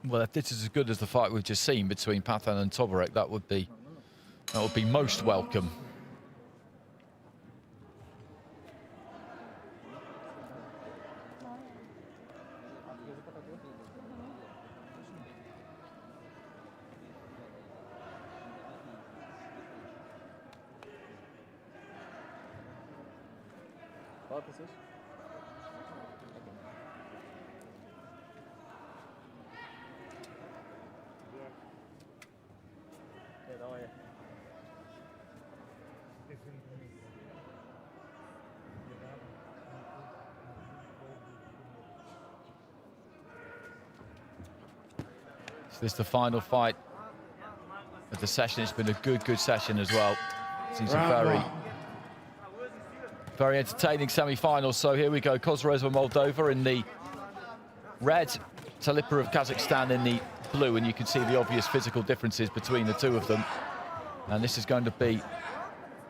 Well, if this is as good as the fight we've just seen between Patan and Toborek, that would be most welcome. So this is the final fight of the session. It's been a good session as well. Seems a very entertaining semi-final. So here we go, KOZOREZ of Moldova in the red, Talipova of Kazakhstan in the blue, and you can see the obvious physical differences between the two of them. And this is going to be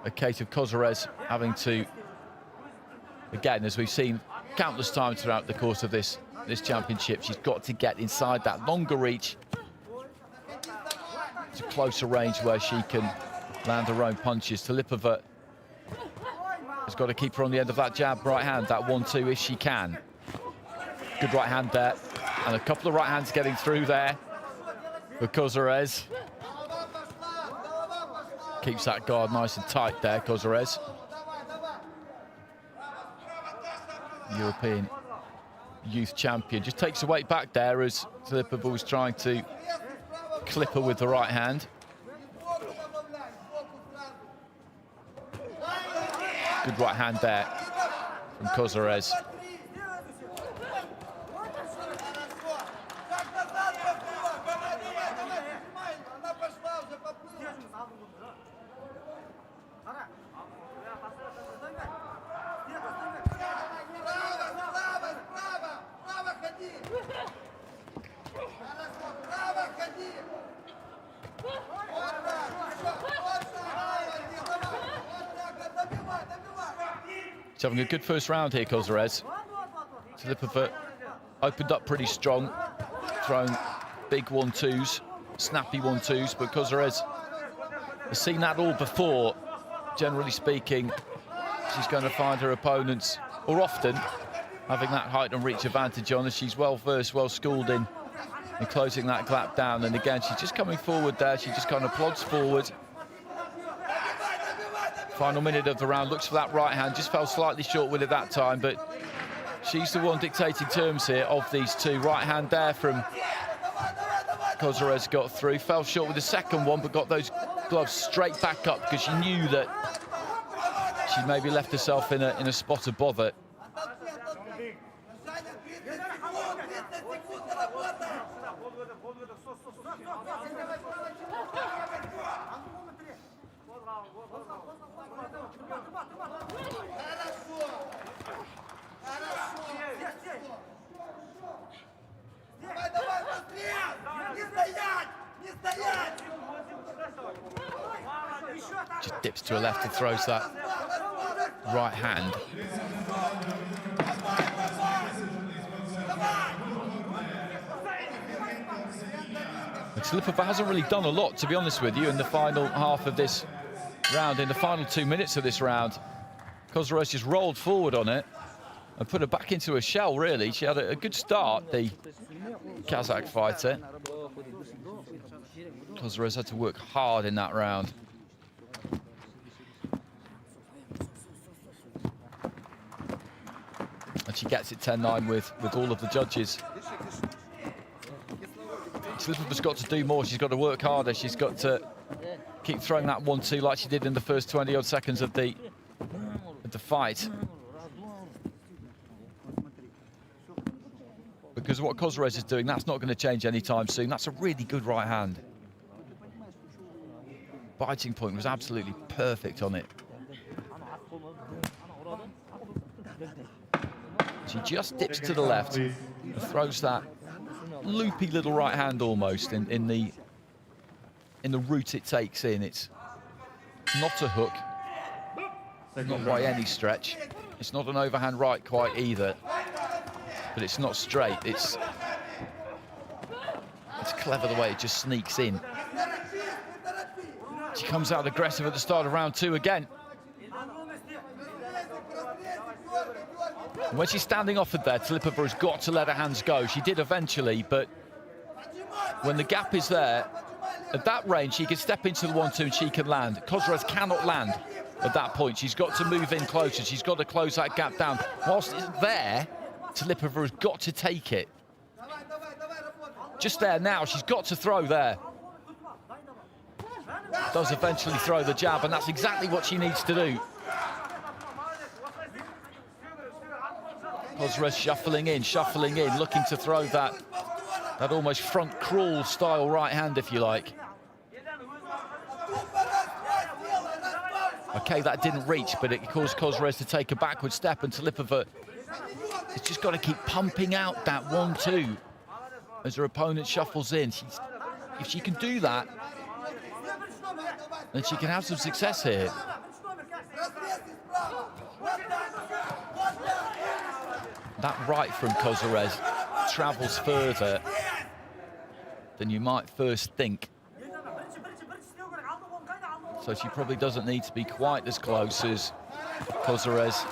a case of KOZOREZ having to, again, as we've seen countless times throughout the course of this championship, she's got to get inside that longer reach to closer range where she can land her own punches. Talipova has got to keep her on the end of that jab right hand, that 1-2 if she can. Good right hand there, and a couple of right hands getting through there for KOZOREZ. Keeps that guard nice and tight there, KOZOREZ. European youth champion. Just takes the weight back there as Talipova was trying to clip her with the right hand. Good right hand there from KOZOREZ. She's having a good first round here, KOZOREZ. Talipova opened up pretty strong, thrown big 1-2s, snappy 1-2s, but KOZOREZ has seen that all before. Generally speaking, she's going to find her opponents, or often, having that height and reach advantage on her. She's well versed, well schooled in closing that gap down. And again, she's just coming forward there. She just kind of plods forward. Final minute of the round, looks for that right hand, just fell slightly short with it that time, but she's the one dictating terms here of these two. Right hand there from KOZOREZ got through, fell short with the second one, but got those gloves straight back up because she knew that she maybe left herself in a spot of bother. Just dips to her left and throws that right hand. Talipova hasn't really done a lot, to be honest with you, in the final half of this round. In the final 2 minutes of this round, KOZOREZ just rolled forward on it and put her back into a shell, really. She had a good start, the Kazakh fighter. KOZOREZ had to work hard in that round. And she gets it 10-9 with all of the judges. Talipova's got to do more. She's got to work harder. She's got to keep throwing that 1-2 like she did in the first 20-odd seconds of the fight. Because what KOZOREZ is doing, that's not going to change anytime soon. That's a really good right hand. Biting point was absolutely perfect on it. She just dips to the left and throws that loopy little right hand almost in the route it takes in. It's not a hook, not by any stretch. It's not an overhand right quite either, but it's not straight. It's It's clever the way it just sneaks in. She comes out aggressive at the start of round 2 again. And when she's standing offered there, Talipova has got to let her hands go. She did eventually, but when the gap is there, at that range, she can step into the 1-2 and she can land. KOZOREZ cannot land at that point. She's got to move in closer. She's got to close that gap down. Whilst it's there, Talipova has got to take it. Just there now, she's got to throw there. Does eventually throw the jab, and that's exactly what she needs to do. KOZOREZ shuffling in, looking to throw that almost front crawl style right hand, if you like. Okay, that didn't reach, but it caused KOZOREZ to take a backward step, and Talipova has just got to keep pumping out that 1-2 as her opponent shuffles in. If she can do that, then she can have some success here. That right from KOZOREZ travels further than you might first think. So she probably doesn't need to be quite as close as KOZOREZ,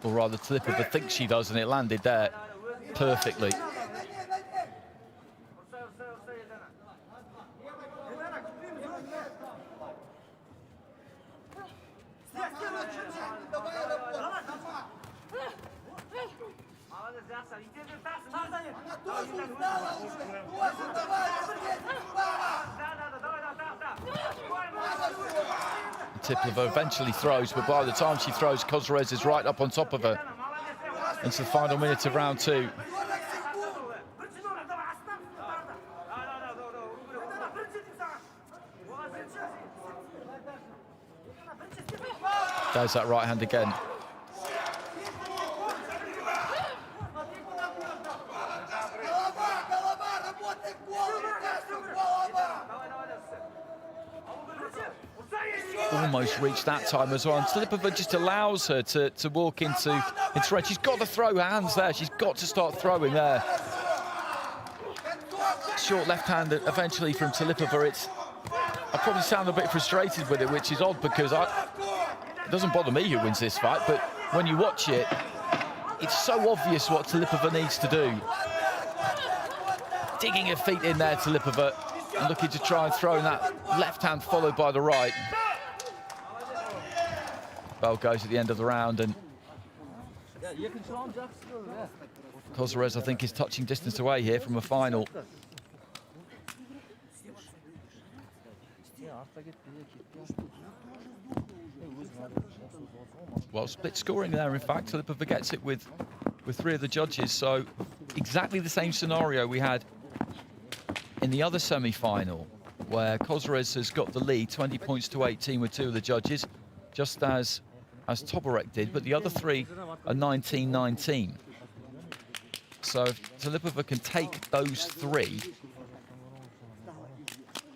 or rather Talipova thinks she does, and it landed there perfectly. Talipova eventually throws, but by the time she throws, KOZOREZ is right up on top of her into the final minute of round 2. There's that right hand again. Almost reached that time as well. And Talipova just allows her to walk into range. She's got to throw her hands there. She's got to start throwing there. Short left hand eventually from Talipova. I probably sound a bit frustrated with it, which is odd because it doesn't bother me who wins this fight, but when you watch it, it's so obvious what Talipova needs to do. Digging her feet in there, Talipova, and looking to try and throw in that left hand followed by the right. Bell goes at the end of the round, and KOZOREZ, I think, is touching distance away here from a final. Well, split scoring there, in fact. Talipova gets it with 3 of the judges, so exactly the same scenario we had in the other semi-final, where KOZOREZ has got the lead, 20 points to 18 with 2 of the judges, just as Toporek did, but the other 3 are 19-19. So if Talipova can take those 3,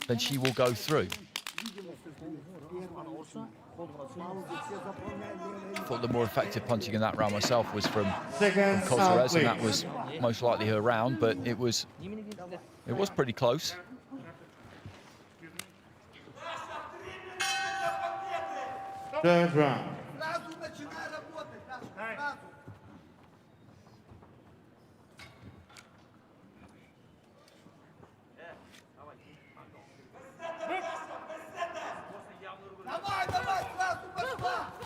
then she will go through. I thought the more effective punching in that round myself was from KOZOREZ, and that was most likely her round, but it was pretty close. Third round.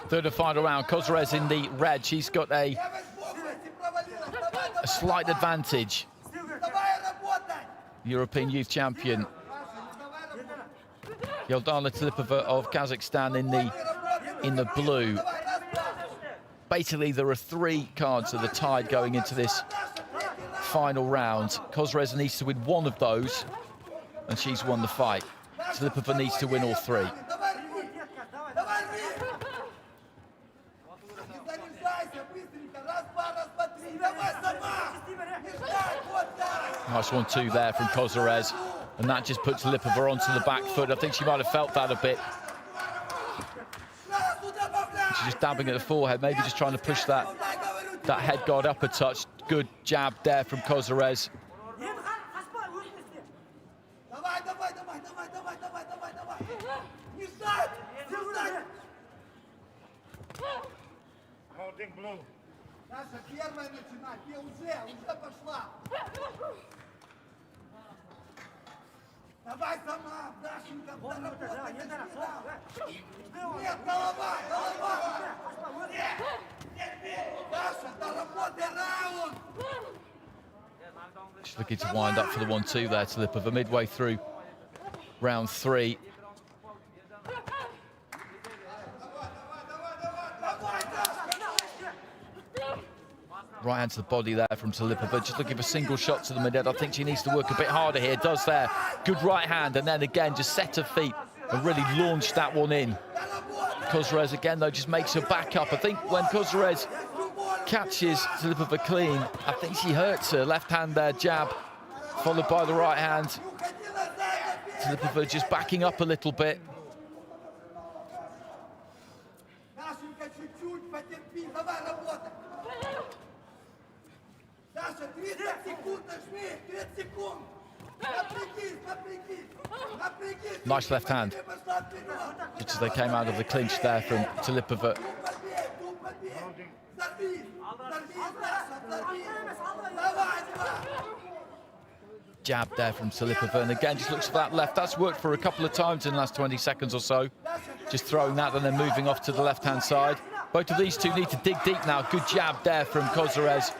Third and final round. KOZOREZ in the red. She's got a slight advantage. European youth champion Yeldana Talipova of Kazakhstan in the blue. Basically, there are 3 cards that are tied going into this final round. KOZOREZ needs to win 1 of those, and she's won the fight. Talipova needs to win all 3. Nice 1-2 there from KOZOREZ, and that just puts Talipova onto the back foot. I think she might have felt that a bit. She's just dabbing at the forehead, maybe just trying to push that head guard up a touch. Good jab there from KOZOREZ. Holding blue. Наша первая начинать, и уже пошла. Давай сама, Дашенька, доработай, не нет, голова! Нет, Даша, доработай раунд! She's looking to wind up for the 1-2 there, Talipova, midway through round 3. Right hand to the body there from Talipova, just looking for single shots to the mid-head. I think she needs to work a bit harder here, does there. Good right hand, and then again, just set her feet and really launch that one in. KOZOREZ again, though, just makes her back up. I think when KOZOREZ catches Talipova clean, I think she hurts her. Left hand there, jab, followed by the right hand. Talipova just backing up a little bit. Дашенька, чуть-чуть потерпи, давай работай! Даша, 30 секунд нажми, 30 секунд! Напрягись! Nice left hand. Just as they came out of the clinch there from Talipova. Jab there from Talipova, and again just looks for that left. That's worked for a couple of times in the last 20 seconds or so. Just throwing that and then moving off to the left-hand side. Both of these two need to dig deep now. Good jab there from KOZOREZ.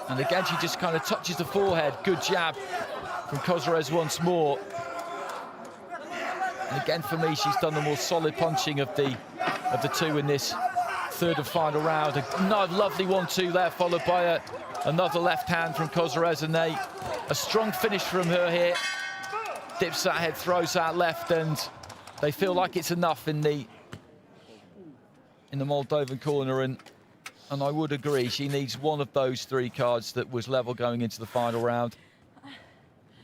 And again, she just kind of touches the forehead. Good jab from KOZOREZ once more. And again, for me, she's done the more solid punching of the two in this third and final round. Another lovely 1-2 there, followed by another left hand from KOZOREZ, and a strong finish from her here. Dips that head, throws that left, and they feel like it's enough in the Moldovan corner, and I would agree, she needs one of those 3 cards that was level going into the final round,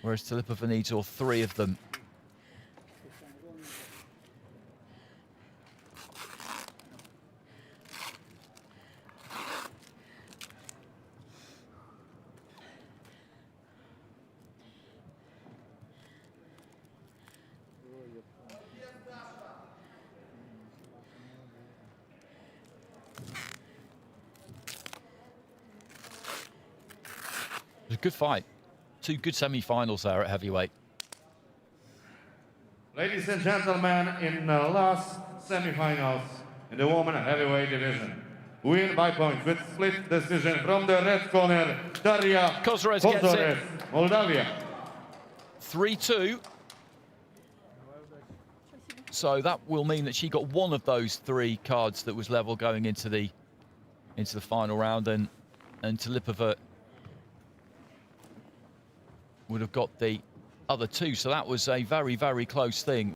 whereas Talipova needs all 3 of them. It was a good fight. 2 good semi-finals there at heavyweight. Ladies and gentlemen, in the last semifinals in the women heavyweight division, win by points with split decision from the red corner, Daria KOZOREZ gets it. Moldavia. 3-2. So that will mean that she got one of those 3 cards that was level going into the final round, and Talipova would have got the other 2. So that was a very, very close thing.